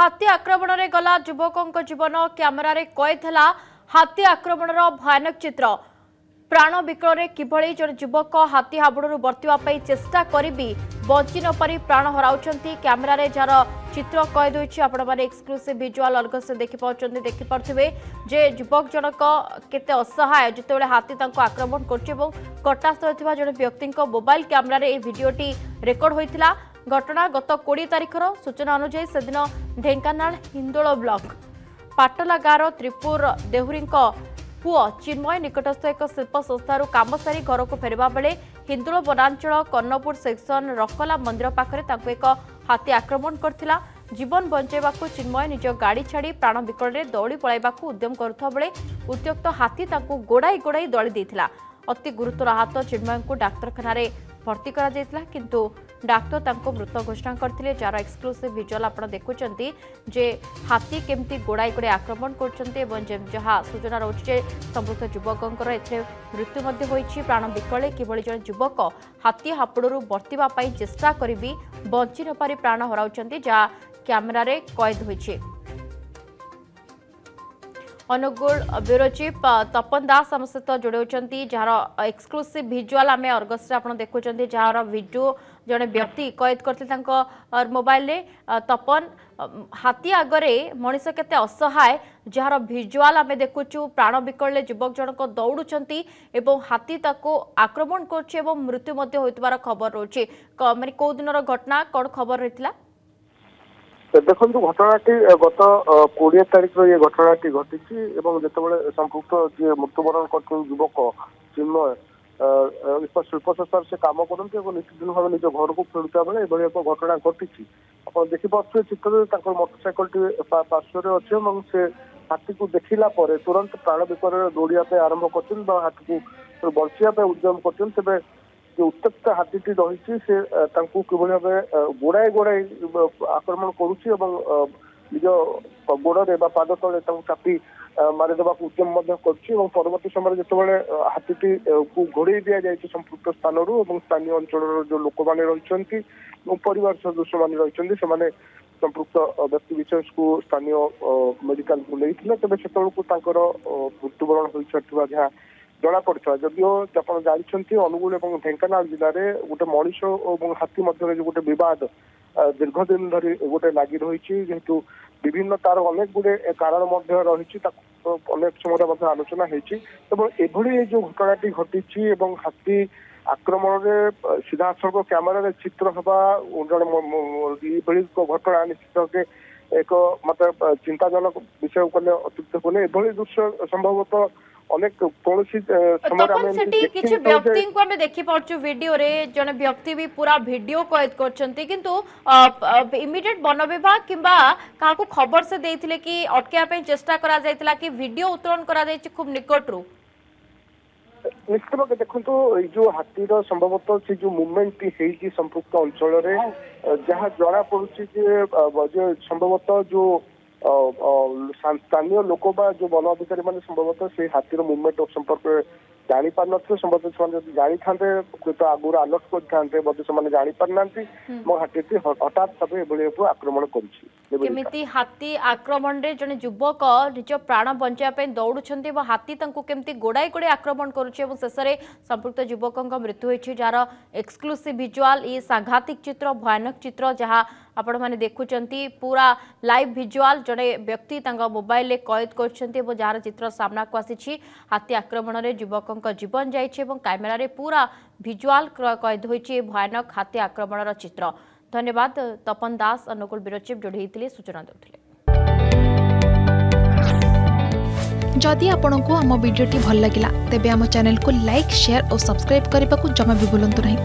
हाथी आक्रमण रे गला युवकों जीवन कैमेरा रे कैद है हाथी आक्रमण भयानक चित्र प्राण विकल किभली जन युवक हाथी हाबुड़ बर्तवा चेष्टा करी बंची नपारी प्राण हराउछंती कैमेरा रे जार चित्र कैद होइछि आपण माने एक्सक्लूसिव विजुअल अलग से देखि पारथिबे जे युवक जनक केते असहाय जेतेबेले हाथी तांको आक्रमण करछि एवं कटास्थल थिबा जने व्यक्ति मोबाइल कैमेरा रे ए वीडियोटी रेकर्ड होइतिला। घटना गत 20 तारिखर सूचना अनुसार से दिन ढेंकानाल हिंदोल ब्लॉक पाटला गाँव त्रिपुर देहुरी पुओ चिन्मय निकटस्थ एक शिल्प संस्थार काम सारी घर को फेरवा बेले हिंदोल वनांचल कर्णपुर सेक्शन रखला मंदिर पाखरे तांको एक हाथी आक्रमण करथिला। जीवन बंचाइबाकू चिन्मय निज गाड़ी छाड़ी प्राण विकल दौड़ी पलाइबाकू उद्यम करुवा बेले उत्यक्त हाथी तांको गोड़ाई गोड़ाई दली देथिला। अति गुरुतर आहत चिन्मय को डाक्तरखाना भर्ती करा जायतिला किंतु डाक्तर तांको मृत घोषणा करथिले। जार एक्सक्लूसिव विजुअल आपण देखुचंती जे हाथी केमती गोड़ाई गोड़ाई आक्रमण करचंती एवं जहा सूचना रहुछि जे संपृक्त युवकंकर एथे मृत्यु मध्ये होइछि। प्राण विकले किभली जन युवक हाथी हापुड़रू बर्तिबा पई चेष्टा करिबी बंची न पारी प्राण हराउचंती जा कैमेरा रे कैद होइछि। अनुगुल ब्यूरो चीफ तपन दास आम सहित जोड़े जार एक्सक्लूसिव विजुअल आम अर्गस देखुं जार वीडियो जड़े व्यक्ति कैद करते मोबाइल रे तपन हाथी आगरे मनीष केते असहाय जार विजुअल आम देखुचु प्राण विकल युवक जनक दौड़ुंट एवं हाथी ताको आक्रमण कर मृत्यु होइतबार खबर रोचे माने कौ दिन घटना कौन खबर रही देखो घटनाटी गत 20 तारिख ये घटनाटी घटी जिते संपुक्त जी मृत्युवरण कर युवक चिन्मय शिल्प संस्थार से कम करते नितिदिन भाव निज घर को फेरुता बेले एक घटना घटी आप देखिपे चित्र मोटरसाइकिल पार्श्व अच्छे से हाथी को देखला तुरंत प्राण विकल दौड़ापे आरंभ कर हाथी को बचाई उद्यम कर उत्त्यक्त हाथीटी रही से किभली भाव गोड़ाई गोड़ाई आक्रमण करुच्ची निज गोड़े पाद तले चापी मारिदेवा उद्यम परवर्ती समय जो हाथीटी को घोड़े दि जाए संपुक्त स्थान स्थानीय अंचल जो लोक मैंने रही परिवार सदस्य मैंने रही संपुक्त व्यक्ति विशेष को स्थानीय मेडिकल को नहीं तेज से मृत्युवरण हो जहाँ जना पड़ा जदियो आप जानते अनुगुल और ढेंकानाल जिले में गोटे मनीष और हाथी मध्य जो गोटे बद दीर्घ दिन धरी गोटे लगी रही जेहेतु विभिन्न तार अनेक गुड़े कारण रही अनेक समय आलोचना होती जो घटनाटी घटी हाथी आक्रमण में सीधासख कैमेरा चित्र हवा जड़े घटना निश्चित भाव एक मतलब चिंताजनक विषय अतिरिक्त होने दृश्य संभवतः अनेक कौन किसी व्यक्ति को हमें देखि पारछु वीडियो रे जने व्यक्ति भी पूरा वीडियो कैद करछंती किंतु इमीडिएट वन विभाग किंबा का को खबर से देथिले कि अटकेया पे चेष्टा करा जायतिला कि वीडियो उत्तोलन करा जायछि खूब निकट रु निश्चित भाव देखो जो हाथीर संभवतः से जो मुवमेंट है संपुक्त अंचल जहाँ जना पड़ी संभवतः जो स्थानीय लोक जो वन अधिकारी मैंने संभवतः से हाथीर मुवमेंट संपर्क जानी पार नथिले संभवतः जानी था तो आगुरी अलर्ट करते जानी पार ना हाथी हठात भाव आक्रमण करमिति हाथी आक्रमण रे जने युवक निज प्राण बंचाई दौड़ुंट हाथी केमती गोड़ाई गोड़ाई आक्रमण करुचे शेष में संपुक्त युवक मृत्यु होती जार एक्सक्लूसिव विजुअल ये सांघातिक चित्र भयानक चित्र जहाँ आपण मैंने देखुंट पूरा लाइव विजुअल जड़े व्यक्ति मोबाइल कैद कर जार चित्र सामना को आसी हाथी आक्रमण में युवक जीवन जाइए कैमेरा रे पूरा विजुअल कैद होती भयानक हाथी आक्रमण चित्र। धन्यवाद तपन दास अनुकूल ब्यूरो चीफ जोड़ी सूचना देते। जदि आपंक आम भिडी भल लगा तेब आम चैनल को लाइक शेयर और सब्सक्राइब करने को जमा भी भूलु नहीं।